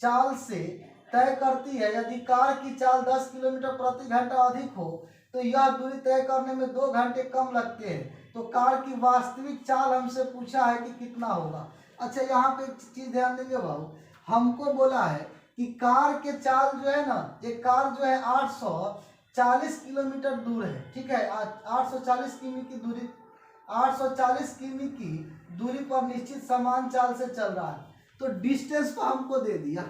चाल से तय करती है। यदि कार की चाल 10 किलोमीटर प्रति घंटा अधिक हो तो यह दूरी तय करने में 2 घंटे कम लगते हैं। तो कार की वास्तविक चाल हमसे पूछा है कि कितना होगा। अच्छा, यहाँ पे एक चीज ध्यान देंगे बाबू, हमको बोला है कि कार के चाल जो है ना, एक कार जो है 840 किलोमीटर दूर है, ठीक है, 840 किमी की दूरी, 840 किमी की दूरी पर निश्चित समान चाल से चल रहा है। तो डिस्टेंस को हमको दे दिया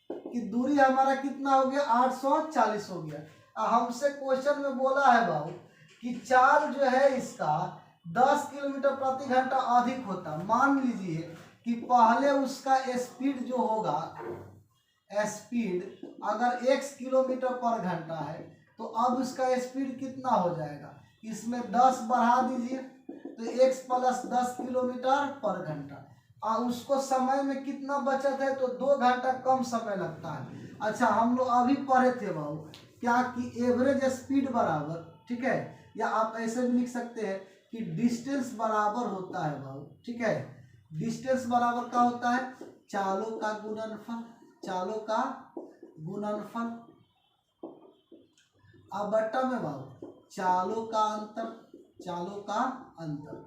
कि दूरी हमारा कितना हो गया, 840 हो गया। हमसे क्वेश्चन में बोला है बाबू कि चाल जो है इसका 10 किलोमीटर प्रति घंटा अधिक होता। मान लीजिए कि पहले उसका स्पीड जो होगा, स्पीड अगर x किलोमीटर पर घंटा है तो अब उसका स्पीड कितना हो जाएगा, इसमें 10 बढ़ा दीजिए तो x प्लस 10 किलोमीटर पर घंटा। उसको समय में कितना बचत है, तो 2 घंटा कम समय लगता है। अच्छा, हम लोग अभी पढ़े थे बाबू क्या कि एवरेज स्पीड बराबर, ठीक है, या आप ऐसे भी लिख सकते हैं कि डिस्टेंस बराबर होता है बाबू, ठीक है, डिस्टेंस बराबर क्या होता है, चालों का गुणनफल, चालों का गुणनफल अब बट्टा में बाबू चालों का अंतर, चालों का अंतर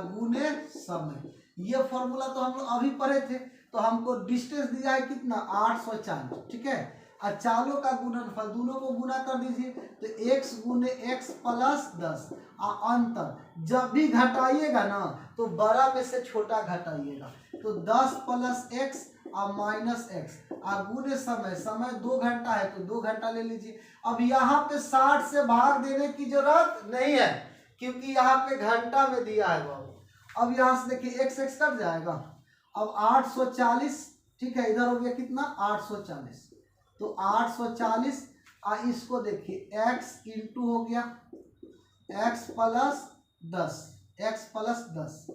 गुणे समय। ये फॉर्मूला तो हम लोग अभी पढ़े थे। तो हमको डिस्टेंस दिया है कितना, 840, ठीक है, और चालों का गुणनफल दोनों को गुना कर दीजिए तो x गुने x प्लस 10। अंतर जब भी घटाइएगा ना तो बड़ा में से छोटा घटाइएगा, तो 10 प्लस x और माइनस x गुने समय, समय 2 घंटा है तो 2 घंटा ले लीजिए। अब यहाँ पे 60 से भाग देने की जरूरत नहीं है क्योंकि यहाँ पे घंटा में दिया है बाबू। अब यहाँ से देखिए x x कट जाएगा, अब 840, ठीक है, इधर हो गया कितना 840, तो 840 इसको देखिए x इंटू हो गया x प्लस 10, x प्लस 10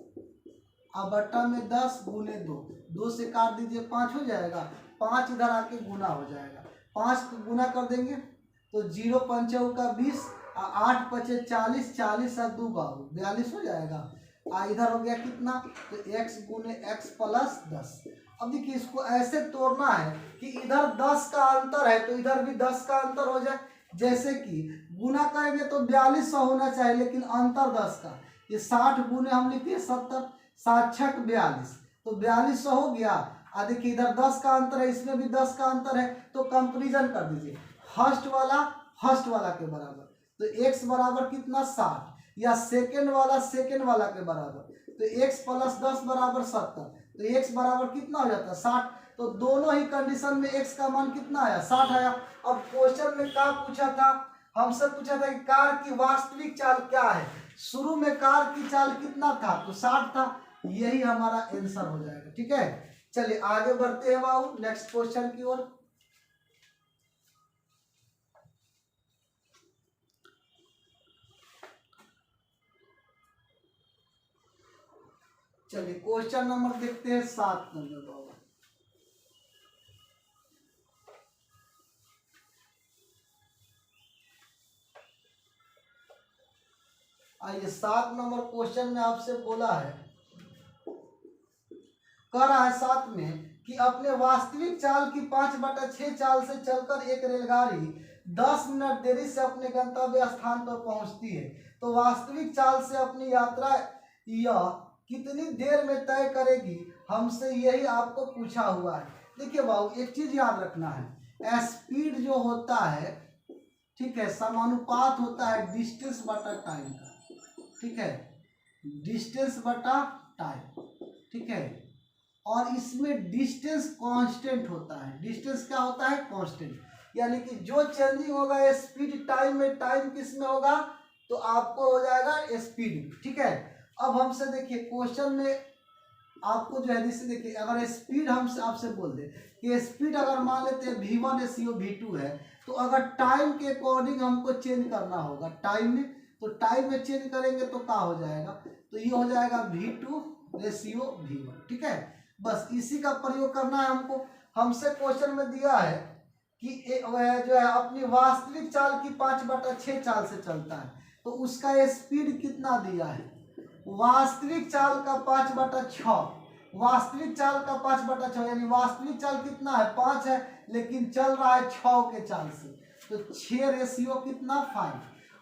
अब बट्टा में 10 गुने 2, 2 से काट दीजिए 5 हो जाएगा, 5 इधर आके गुना हो जाएगा, 5 को गुना कर देंगे तो 0 पंचों का 20, 8 पचे 40, 40 और 2 बाबू 42 हो जाएगा। इधर हो गया कितना, तो x गुने x प्लस 10। अब देखिए इसको ऐसे तोड़ना है कि इधर 10 का अंतर है तो इधर भी 10 का अंतर हो जाए। जैसे कि गुना करेंगे तो 4200 होना चाहिए लेकिन अंतर 10 का, ये 60 गुने हम लिखिए 70, 7 छक 42, तो 4200 हो गया। देखिए इधर 10 का अंतर है, इसमें भी 10 का अंतर है, तो कंपेरिजन कर दीजिए फर्स्ट वाला के बराबर, तो x बराबर कितना 60, या सेकेंड वाला के बराबर, तो x प्लस 10 बराबर 70, तो x बराबर कितना हो जाता है 60। तो दोनों ही कंडीशन में x का मान कितना आया, 60 आया। अब क्वेश्चन में क्या पूछा था, हमसे पूछा था कि कार की वास्तविक चाल क्या है। शुरू में कार की चाल कितना था, तो 60 था, यही हमारा आंसर हो जाएगा। ठीक है, चलिए आगे बढ़ते हैं बाबू नेक्स्ट क्वेश्चन की ओर। चलिए क्वेश्चन नंबर देखते हैं 7 नंबर बाबू। आइए 7 नंबर क्वेश्चन में आपसे बोला है, कह रहा है 7 में कि अपने वास्तविक चाल की 5/6 चाल से चलकर एक रेलगाड़ी 10 मिनट देरी से अपने गंतव्य स्थान पर पहुंचती है, तो वास्तविक चाल से अपनी यात्रा यह कितनी देर में तय करेगी, हमसे यही आपको पूछा हुआ है। देखिए बाबू एक चीज याद रखना है, स्पीड जो होता है, ठीक है, समानुपात होता है डिस्टेंस बटा टाइम का, ठीक है, डिस्टेंस बटा टाइम, ठीक है, और इसमें डिस्टेंस कांस्टेंट होता है। डिस्टेंस क्या होता है, कांस्टेंट, यानी कि जो चेंजिंग होगा स्पीड टाइम में, टाइम किस में होगा, तो आपको हो जाएगा स्पीड। ठीक है, अब हमसे देखिए क्वेश्चन में आपको जो है जैसे देखिए अगर स्पीड हमसे आपसे बोल दे कि स्पीड अगर मान लेते हैं v1 रेशियो v2 है, तो अगर टाइम के अकॉर्डिंग हमको चेंज करना होगा टाइम में, तो टाइम में चेंज करेंगे तो क्या हो जाएगा, तो ये हो जाएगा v2 रेशियो v1। ठीक है, बस इसी का प्रयोग करना है हमको। हमसे क्वेश्चन में दिया है कि जो है अपनी वास्तविक चाल की 5/6 चाल से चलता है, तो उसका स्पीड कितना दिया है, वास्तविक चाल का 5/6 वास्तविक चाल का 5/6 यानी वास्तविक चाल कितना है 5 है, लेकिन चल रहा है 6 के चाल से, तो 6 रेशियो कितना 5।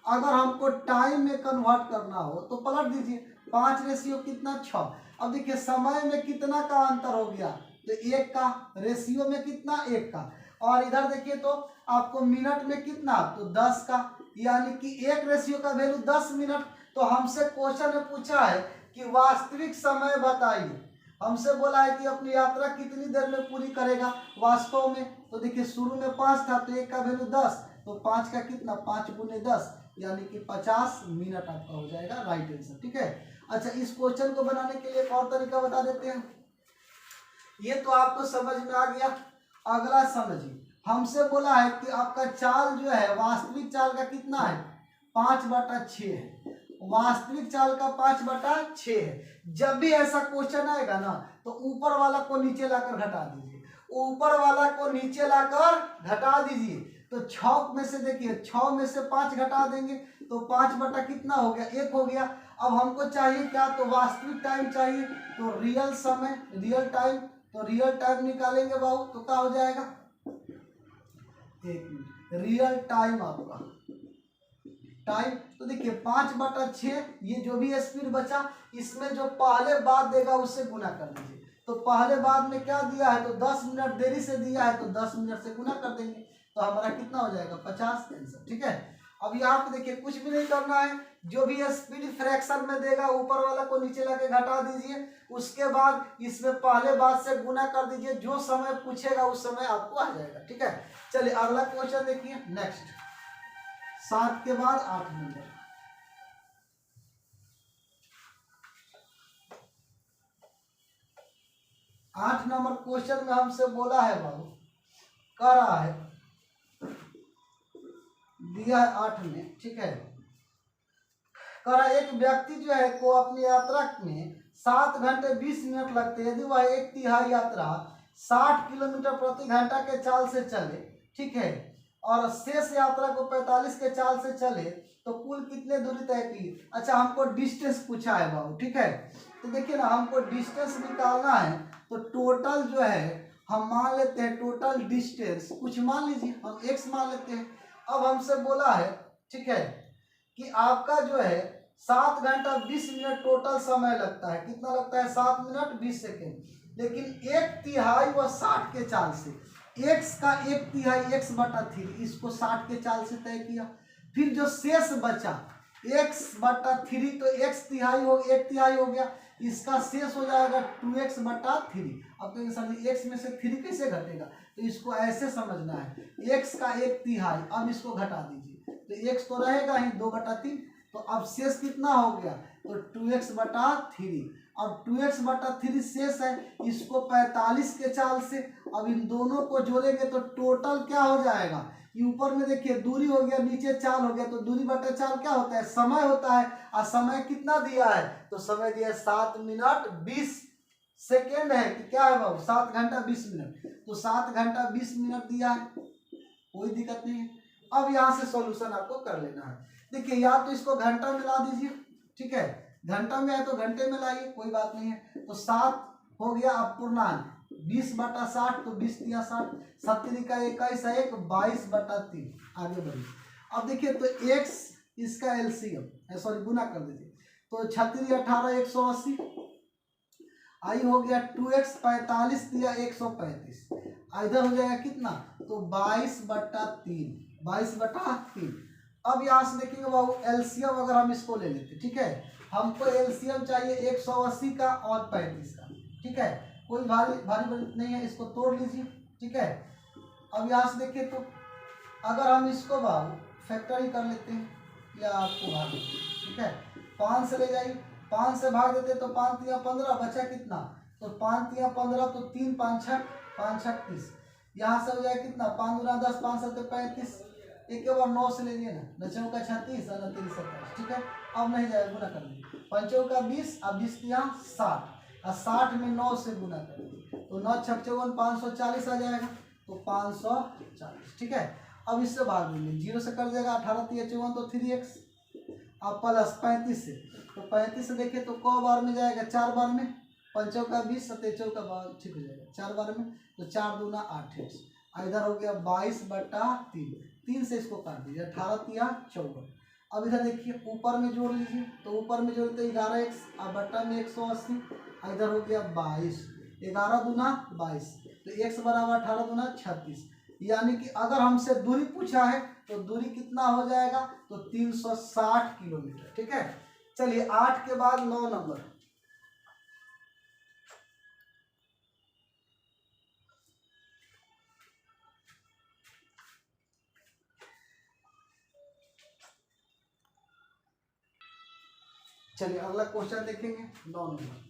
अगर हमको टाइम में कन्वर्ट करना हो तो पलट दीजिए, 5 रेशियो कितना 6। अब देखिए समय में कितना का अंतर हो गया, तो 1 का, रेशियो में कितना 1 का, और इधर देखिए तो आपको मिनट में कितना, तो 10 का, यानी कि 1 रेशियो का वैल्यू 10 मिनट। तो हमसे क्वेश्चन में पूछा है कि वास्तविक समय बताइए, हमसे बोला है कि अपनी यात्रा कितनी देर में पूरी करेगा वास्तव में। तो देखिए शुरू में 5 था, तो 1 का वैल्यू 10, तो 5 का कितना 5 गुने 10 यानी कि 50 मिनट आपका हो जाएगा राइट आंसर। ठीक है। अच्छा, इस क्वेश्चन को बनाने के लिए एक और तरीका बता देते हैं। ये तो आपको समझ में आ गया। अगला समझिए, हमसे बोला है कि आपका चाल जो है वास्तविक चाल का कितना है 5/6 है, वास्तविक चाल का 5/6 है। जब भी ऐसा क्वेश्चन आएगा ना, तो ऊपर वाला को नीचे लाकर घटा दीजिए, ऊपर वाला को नीचे लाकर घटा दीजिए। तो 6 में से देखिए 6 में से 5 घटा देंगे तो 5 बटा कितना हो गया 1 हो गया। अब हमको चाहिए क्या, तो वास्तविक टाइम चाहिए, तो रियल समय रियल टाइम, तो रियल टाइम निकालेंगे बाबू, तो क्या हो जाएगा 1 मिनट रियल टाइम आपका टाइम। तो देखिए 5/6 ये जो भी स्पीड बचा, इसमें जो पहले बाद देगा उससे गुना कर दीजिए। तो पहले बाद में क्या दिया है, तो 10 मिनट देरी से दिया है, तो 10 मिनट से गुना कर देंगे, तो हमारा कितना हो जाएगा 50 आंसर। ठीक है। अब यहाँ पे देखिए कुछ भी नहीं करना है, जो भी स्पीड फ्रैक्शन में देगा ऊपर वाला को नीचे लाके घटा दीजिए, उसके बाद इसमें पहले बाद से गुना कर दीजिए, जो समय पूछेगा उस समय आपको आ जाएगा। ठीक है। चलिए अगला क्वेश्चन देखिए नेक्स्ट, 7 के बाद 8 नंबर। आठ नंबर क्वेश्चन में हमसे बोला है बाबू, कह रहा है, दिया है 8 में। ठीक है। कह रहा है एक व्यक्ति जो है को अपनी यात्रा में 7 घंटे 20 मिनट लगते हैं, यदि वह 1/3 यात्रा 60 किलोमीटर प्रति घंटा के चाल से चले। ठीक है। और शेष यात्रा को 45 के चाल से चले, तो कुल कितने दूरी तय की। अच्छा, हमको डिस्टेंस पूछा है बाबू। ठीक है। तो देखिए ना, हमको डिस्टेंस निकालना है, तो टोटल जो है हम मान लेते हैं, टोटल डिस्टेंस कुछ मान लीजिए, हम x मान लेते हैं। अब हमसे बोला है, ठीक है, कि आपका जो है 7 घंटा 20 मिनट टोटल समय लगता है, कितना लगता है 7 मिनट 20 सेकेंड, लेकिन 1/3 व 60 के चाल से, x का 1/3 x/3, इसको 60 के चाल से तय किया। फिर जो शेष बचा x/3, तो 1/3 हो गया, इसका शेष हो जाएगा 2x/3। अब तो सर x में से 3 कैसे घटेगा, तो इसको ऐसे समझना है, x का 1/3, अब इसको घटा दीजिए, तो x तो रहेगा ही 2/3, तो अब शेष कितना हो गया, तो 2x/3। अब 2x/3 शेष है, इसको 45 के चाल से, अब इन दोनों को जोड़ेंगे तो टोटल क्या हो जाएगा, ये ऊपर में देखिए दूरी हो गया, नीचे चाल हो गया, तो दूरी बटे चाल क्या होता है, समय होता है। और समय कितना दिया है, तो समय दिया है 7 मिनट 20 सेकेंड है, कि क्या है बाबू 7 घंटा 20 मिनट, तो 7 घंटा 20 मिनट दिया है, कोई दिक्कत नहीं है। अब यहाँ से सॉल्यूशन आपको कर लेना है। देखिए या तो इसको घंटा में ला दीजिए, ठीक है, घंटा में है तो घंटे में लाइए, कोई बात नहीं है। तो 7 हो गया अब पूर्णांक 20/60, तो 20×3 = 60, 7 का 21 है, 22/3। आगे बढ़िए। अब देखिए तो x इसका एलसीएम सॉरी गुना कर दीजिए, तो 36 18 180, आई हो गया 2x 45 दिया 135, इधर हो जाएगा कितना, तो 22/3, 22/3। अब यहाँ से देखेंगे बाबू एलसीएम, अगर हम इसको ले लेते, ठीक है, हमको एलसीएम चाहिए 180 का और 35 का। ठीक है, कोई भारी नहीं है, इसको तोड़ लीजिए। ठीक है। अब यहाँ से देखिए तो अगर हम इसको बाबू फैक्टरी कर लेते हैं, या आपको भाग देते हैं, ठीक है, 5 से ले जाइए, 5 से भाग देते तो 5 × 15 बचा कितना, तो 5 × 15 तो 3 5 6 5 6 30, यहाँ से हो जाए कितना 5 × 10 5 7 35, एक बार 9 से ले लिए ना, 9 का 36 और 3 27। ठीक है, अब नहीं जाएगा, गुना कर दीजिए, 5 का 20 और 20 के यहाँ 60, और 60 में 9 से गुना कर दीजिए, तो 9 × 6 = 540 आ जाएगा, तो 540। ठीक है। अब इससे भाग देंगे, 0 से कर देगा, 18 × 3 = 54, तो 3x, अब प्लस 35 से, तो 35 से देखिए तो क बार में जाएगा 4 बार में, पंचों का 20, सतेचों का 12, ठीक हो जाएगा 4 बार में, तो 4 दूना 8 है। इधर हो गया 22/3, 3 से इसको काट दीजिए, 18 तिया 54। अब इधर देखिए ऊपर में जोड़ लीजिए, तो ऊपर में जोड़ते 11x और बट्टा में 180, इधर हो गया 22, 11 दूना 22, तो x बराबर 18 दूना 36। यानी कि अगर हमसे दूरी पूछा है तो दूरी कितना हो जाएगा, तो 360 किलोमीटर। ठीक है, चलिए 8 के बाद 9 नंबर। चलिए अगला क्वेश्चन देखेंगे 9 नंबर।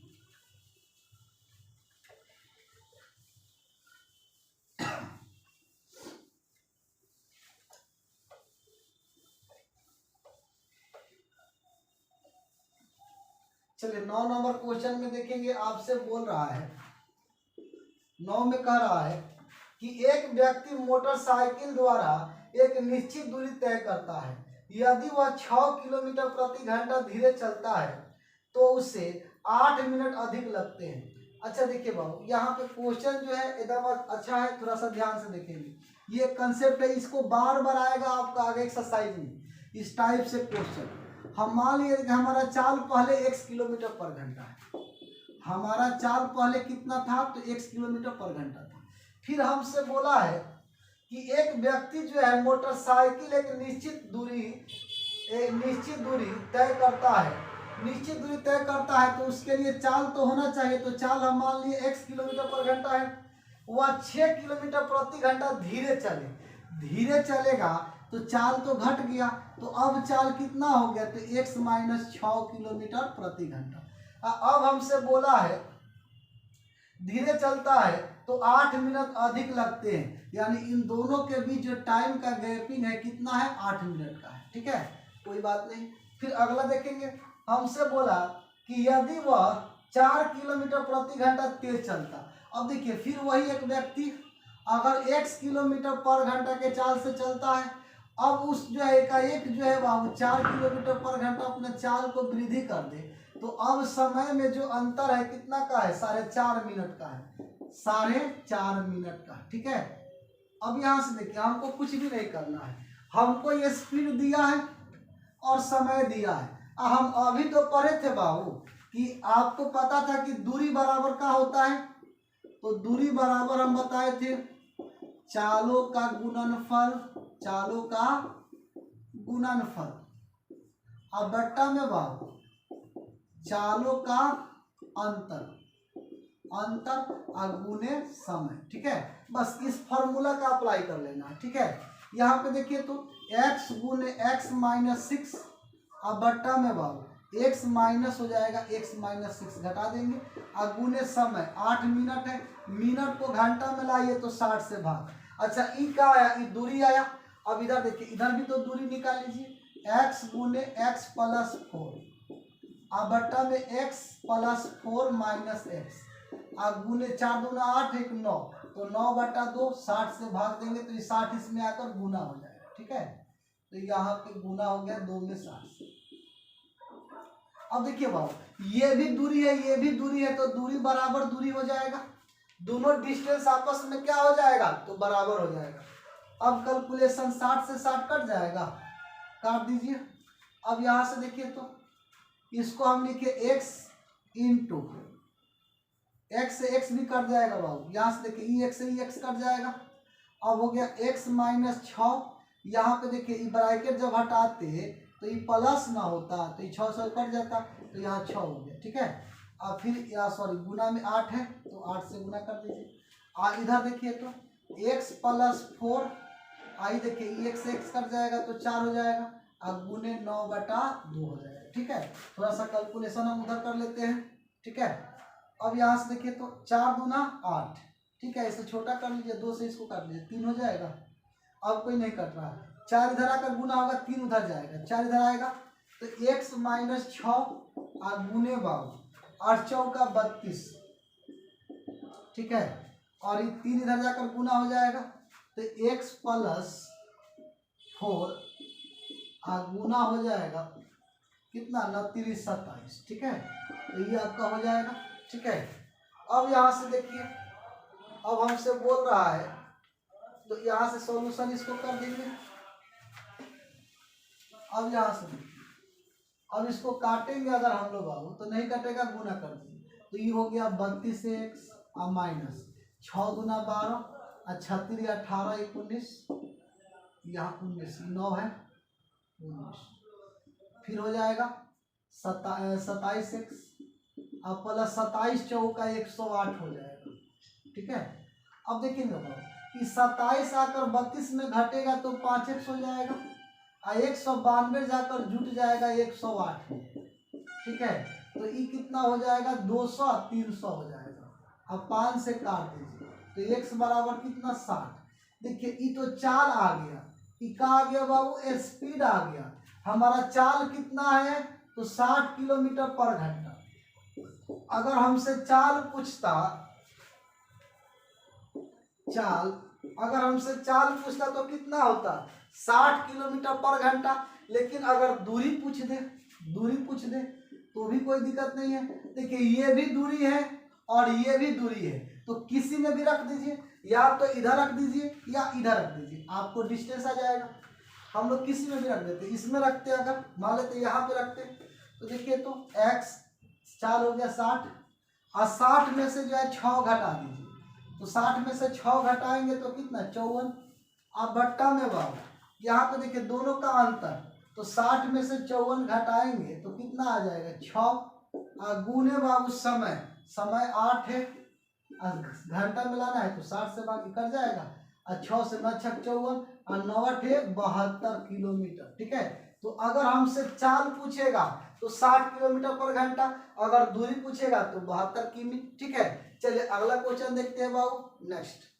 चलिए 9 नंबर क्वेश्चन में देखेंगे, आपसे बोल रहा है 9 में कह रहा है कि एक व्यक्ति मोटरसाइकिल द्वारा एक निश्चित दूरी तय करता है। यदि वह 6 किलोमीटर प्रति घंटा धीरे चलता है तो उसे 8 मिनट अधिक लगते हैं। अच्छा देखिए बाबू, यहाँ पे क्वेश्चन जो है एकदम अच्छा है, थोड़ा सा ध्यान से देखेंगे। ये कंसेप्ट है, इसको बार बार आएगा आपका आगे एक्सरसाइज में, इस टाइप से क्वेश्चन। हम मान लिए कि हमारा चाल पहले x किलोमीटर पर घंटा है, हमारा चाल पहले कितना था, तो x किलोमीटर पर घंटा था। फिर हमसे बोला है कि एक व्यक्ति जो है मोटरसाइकिल एक निश्चित दूरी तय करता है, निश्चित दूरी तय करता है, तो उसके लिए चाल तो होना चाहिए। तो चाल हम मान लिए x किलोमीटर पर घंटा है, वह 6 किलोमीटर प्रति घंटा धीरे चलेगा, तो चाल तो घट गया, तो अब चाल कितना हो गया, तो x माइनस 6 किलोमीटर प्रति घंटा। अब हमसे बोला है धीरे चलता है तो 8 मिनट अधिक लगते हैं, यानी इन दोनों के बीच जो टाइम का गैपिंग है कितना है, 8 मिनट का है। ठीक है, कोई बात नहीं। फिर अगला देखेंगे, हमसे बोला कि यदि वह 4 किलोमीटर प्रति घंटा तेज चलता। अब देखिए फिर वही एक व्यक्ति अगर x किलोमीटर पर घंटा के चाल से चलता है, अब उस जो है एकाएक जो है वह 4 किलोमीटर पर घंटा अपने चाल को वृद्धि कर दे, तो अब समय में जो अंतर है कितना का है, 4.5 मिनट का है, 4.5 मिनट का। ठीक है, अब यहाँ से देखिए हमको कुछ भी नहीं करना है, हमको ये स्पीड दिया है और समय दिया है। हम अभी तो पढ़े थे बाबू कि आपको पता था कि दूरी बराबर का होता है, तो दूरी बराबर हम बताए थे चालों का गुणनफल, अब बट्टा में बाबू चालों का अंतर गुने समय। ठीक है, बस इस फॉर्मूला का अप्लाई कर लेना है। ठीक है, यहाँ पे देखिए तो x गुने x माइनस 6, अब बट्टा में बाबू x माइनस हो जाएगा, x माइनस 6 घटा देंगे, और गुने समय 8 मिनट है, मिनट को घंटा में लाइए तो 60 से भाग। अच्छा ई क्या आया, ई दूरी आया। अब इधर देखिए, इधर भी तो दूरी निकाल लीजिए, x गुने x प्लस 4, अब बट्टा में x प्लस 4 माइनस x, अब गुने 4 दूना 8 1 9, तो 9/2 60 से भाग देंगे तो ये 60 इसमें आकर गुना हो जाएगा। ठीक है, तो यहाँ पे गुना हो गया 2 में 60। अब देखिए बाबू ये भी दूरी है, ये भी दूरी है, तो दूरी बराबर दूरी हो जाएगा, दोनों डिस्टेंस आपस में क्या हो जाएगा, तो बराबर हो जाएगा। अब कैलकुलेशन 60 से 60 कट जाएगा, काट दीजिए। अब यहाँ से देखिए तो इसको हम लिखे x इंटू x से x भी कट जाएगा बाबू, यहाँ से देखिए x से x कट जाएगा। अब हो गया x माइनस 6, यहाँ पे देखिए ये ब्रैकेट जब हटाते तो ये प्लस ना होता तो ये 6 से कट जाता, तो यहाँ 6 हो गया। ठीक है, अब फिर सॉरी गुना में 8 है तो 8 से गुना कर दीजिए। इधर देखिए तो x प्लस 4, आई देखिए x से x कट जाएगा तो 4 हो जाएगा, अब गुने 9/2 हो जाएगा। ठीक है, थोड़ा सा कैलकुलेशन हम उधर कर लेते हैं। ठीक है, अब यहाँ से देखिए तो 4 दूना 8, ठीक है, इसे छोटा कर लीजिए, 2 से इसको काट लीजिए, 3 हो जाएगा। अब कोई नहीं कट रहा, 4 इधर आकर गुना होगा, 3 उधर जाएगा, 4 इधर आएगा, तो x माइनस 6 और गुने 8 चौका 32। ठीक है, और ये 3 इधर जाकर गुना हो जाएगा, तो x प्लस 4 और गुना हो जाएगा कितना, 29 27। ठीक है, तो ये आपका हो जाएगा। ठीक है। अब यहाँ से देखिए, अब हमसे बोल रहा है तो यहाँ से सॉल्यूशन इसको कर देंगे। अब यहाँ से देखिए, अब इसको काटेंगे अगर हम लोग आओ तो नहीं कटेगा, गुना कर देंगे तो ये हो गया 32x और माइनस 6 गुना 12 और 36 18 19, यहाँ 19 9 है 19, फिर हो जाएगा 27x और प्लस 27 चौका 108 हो जाएगा। ठीक है। अब देखेंगे कि 27 आकर 32 में घटेगा तो 5x हो जाएगा और 192 जाकर जुट जाएगा 108। ठीक है। तो ये कितना हो जाएगा 200 300 हो जाएगा। अब 5 से काट दीजिए तो x बराबर कितना 60। देखिए ये तो चाल आ गया, ये का आ गया बाबू, स्पीड आ गया। हमारा चाल कितना है तो 60 किलोमीटर पर घंटा। अगर हमसे चाल पूछता, तो कितना होता 60 किलोमीटर पर घंटा। लेकिन अगर दूरी पूछ दे तो भी कोई दिक्कत नहीं है। देखिए ये भी दूरी है और ये भी दूरी है, तो किसी में भी रख दीजिए, या तो इधर रख दीजिए या इधर रख दीजिए, आपको डिस्टेंस आ जाएगा। हम लोग किसी में भी रख देते, इसमें रखते अगर मान लेते यहाँ पे रखते तो देखिए तो x चाल हो गया 60 और 60 में से जो है 6 घटा दीजिए, तो 60 में से 6 घटाएंगे तो कितना 54। अब भट्टा में बाबू यहाँ पे देखिए दोनों का अंतर, तो 60 में से 54 घटाएंगे तो कितना आ जाएगा 6 और गुने बाबू समय 8 है, घंटा मिलाना है तो 60 से बाकी कर जाएगा और 6 से 9 छक 54 और 9 है 72 किलोमीटर। ठीक है। तो अगर हमसे चाल पूछेगा तो 60 किलोमीटर पर घंटा, अगर दूरी पूछेगा तो 72 किमी। ठीक है। चलिए अगला क्वेश्चन देखते हैं बाबू। नेक्स्ट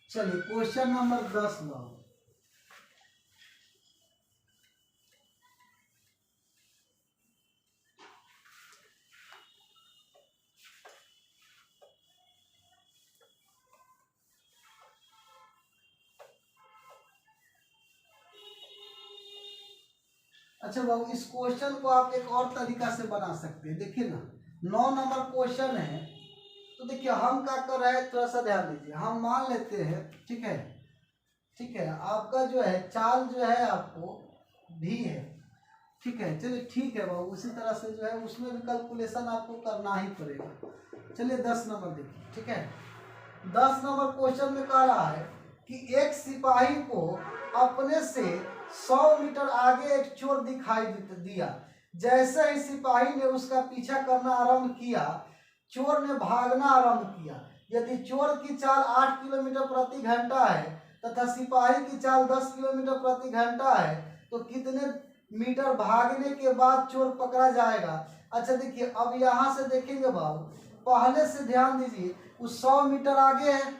चलिए क्वेश्चन नंबर 10 बाबू। अच्छा बाबू, इस क्वेश्चन को आप एक और तरीका से बना सकते हैं। देखिए ना 9 नंबर क्वेश्चन है, तो देखिए हम क्या कर रहे हैं, थोड़ा सा ध्यान दीजिए। हम मान लेते हैं, ठीक है, आपका जो है चाल जो है आपको भी है। ठीक है। चलिए ठीक है बाबू, उसी तरह से जो है उसमें भी कैलकुलेशन आपको करना ही पड़ेगा। चलिए 10 नंबर देखिए। ठीक है। 10 नंबर क्वेश्चन में कह रहा है कि एक सिपाही को अपने से 100 मीटर आगे एक चोर दिखाई दिया। जैसे ही सिपाही ने उसका पीछा करना आरंभ किया, चोर ने भागना आरंभ किया। यदि चोर की चाल 8 किलोमीटर प्रति घंटा है तथा सिपाही की चाल 10 किलोमीटर प्रति घंटा है, तो कितने मीटर भागने के बाद चोर पकड़ा जाएगा। अच्छा देखिए, अब यहाँ से देखेंगे बाबू, पहले से ध्यान दीजिए, उस 100 मीटर आगे है,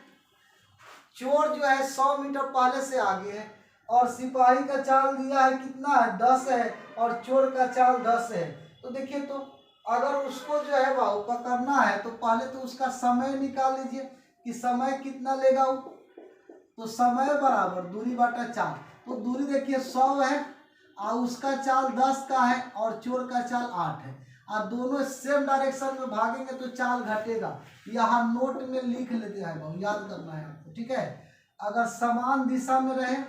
चोर जो है 100 मीटर पहले से आगे है, और सिपाही का चाल दिया है कितना है 10 है, और चोर का चाल 10 है। तो देखिए, तो अगर उसको जो है बाबू पकड़ना है तो पहले तो उसका समय निकाल लीजिए कि समय कितना लेगा वो। तो समय बराबर दूरी बटा 4, तो दूरी देखिए 100 है और उसका चाल 10 का है और चोर का चाल 8 है, और दोनों सेम डायरेक्शन में भागेंगे तो चाल घटेगा। यहाँ नोट में लिख लेते हैं बाबू, याद करना है आपको। ठीक है। अगर समान दिशा में रहे,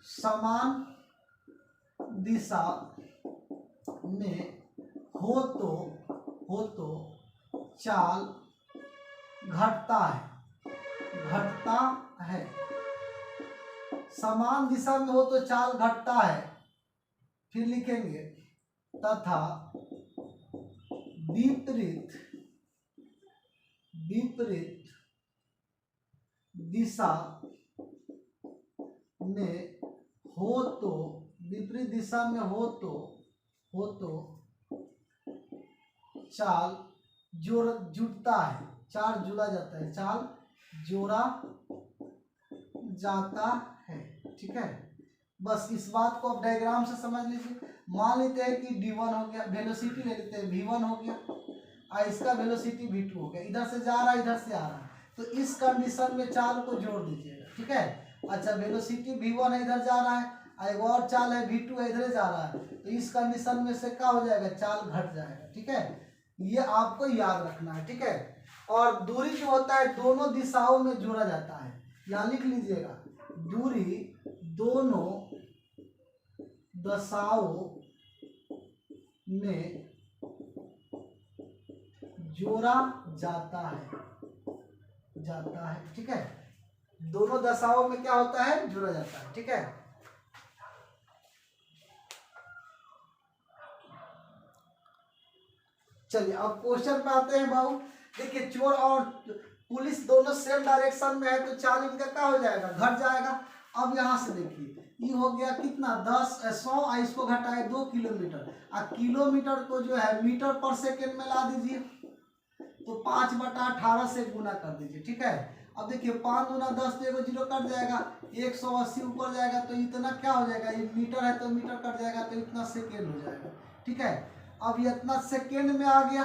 समान दिशा में हो तो चाल घटता है। समान दिशा में हो तो चाल घटता है। फिर लिखेंगे तथा विपरीत दिशा में हो तो, विपरीत दिशा में हो तो चाल जुड़ता है, चाल जुड़ा जाता है, चाल जोड़ा जाता है। ठीक है। बस इस बात को आप डायग्राम से समझ लीजिए। मान लेते हैं कि d1 हो गया, वेलोसिटी ले लेते हैं v1 हो गया, और इसका वेलोसिटी v2 हो गया। इधर से जा रहा है, इधर से आ रहा है, तो इस कंडीशन में चाल को जोड़ दीजिएगा। ठीक है। अच्छा वेलोसिटी v1 इधर जा रहा है, एक और चाल है v2 इधर जा रहा है, तो इस कंडीशन में से क्या हो जाएगा, चाल घट जाएगा। ठीक है, ये आपको याद रखना है। ठीक है, और दूरी जो होता है दोनों दिशाओं में जोड़ा जाता है, यहाँ लिख लीजिएगा, दूरी दोनों दिशाओं में जोड़ा जाता है। ठीक है, दोनों दशाओं में क्या होता है, जोड़ा जाता है। ठीक है, चलिए अब क्वेश्चन पे आते हैं बाबू। देखिए चोर और पुलिस दोनों सेम डायरेक्शन में है, तो चाल इनका क्या हो जाएगा, घट जाएगा। अब यहाँ से देखिए ये हो गया कितना 100, इसको घटाए 2 किलोमीटर, और किलोमीटर को जो है मीटर पर सेकेंड में ला दीजिए, तो 5/18 से गुना कर दीजिए। ठीक है, अब देखिए 5 दूना 10, तो एगो जीरो कट जाएगा, 180 ऊपर जाएगा, तो इतना क्या हो जाएगा, ये मीटर है तो मीटर कट जाएगा, तो इतना सेकेंड हो जाएगा। ठीक है, अब ये इतना सेकेंड में आ गया।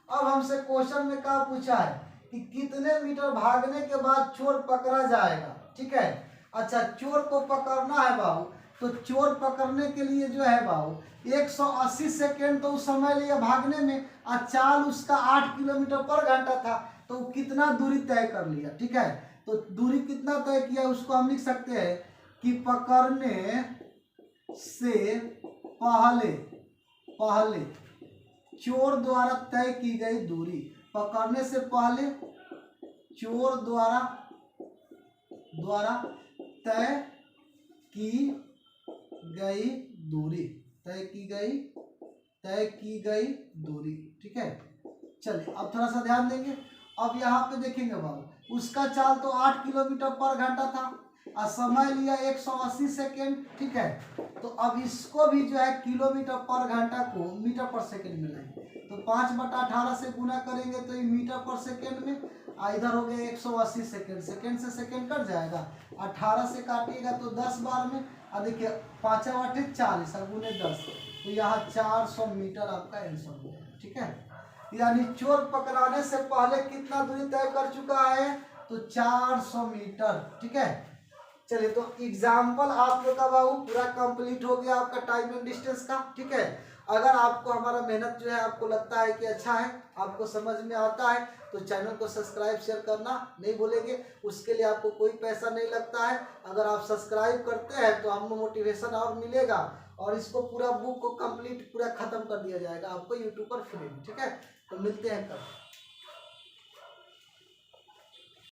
अब हमसे क्वेश्चन में क्या पूछा है कि कितने मीटर भागने के बाद चोर पकड़ा जाएगा। ठीक है, अच्छा चोर को पकड़ना है बाबू, तो चोर पकड़ने के लिए जो है बाबू 180 सेकेंड तो उस समय लिया भागने में, और चाल उसका 8 किलोमीटर पर घंटा था, तो कितना दूरी तय कर लिया। ठीक है, तो दूरी कितना तय किया उसको हम लिख सकते हैं कि पकड़ने से पहले चोर द्वारा तय की गई दूरी, पकड़ने से पहले चोर द्वारा तय की गई दूरी, तय की गई दूरी। ठीक है, चलिए अब थोड़ा सा ध्यान देंगे। अब यहाँ पे देखेंगे बाबू, उसका चाल तो 8 किलोमीटर पर घंटा था, और समय लिया 180 सेकेंड। ठीक है, तो अब इसको भी जो है किलोमीटर पर घंटा को मीटर पर सेकेंड में लाएंगे, तो 5/18 से गुना करेंगे, तो ये मीटर पर सेकेंड में, इधर हो गया 180 सेकेंड, सेकेंड से सेकेंड कट जाएगा, 18 से काटिएगा तो 10 बार में, और देखिए 5 8 40 और गुने 10, तो यहाँ 400 मीटर आपका आंसर हो जाएगा। ठीक है, यानी चोर पकड़ाने से पहले कितना दूरी तय कर चुका है, तो 400 मीटर। ठीक है, चलिए तो एग्जाम्पल आप लोग का बाबू पूरा कंप्लीट हो गया आपका टाइम एंड डिस्टेंस का। ठीक है, अगर आपको हमारा मेहनत जो है आपको लगता है कि अच्छा है, आपको समझ में आता है, तो चैनल को सब्सक्राइब शेयर करना नहीं भूलेंगे। उसके लिए आपको कोई पैसा नहीं लगता है, अगर आप सब्सक्राइब करते हैं तो हमको मोटिवेशन और मिलेगा, और इसको पूरा बुक को कंप्लीट पूरा खत्म कर दिया जाएगा आपको यूट्यूब पर फ्री में। ठीक है, तो मिलते हैं कल।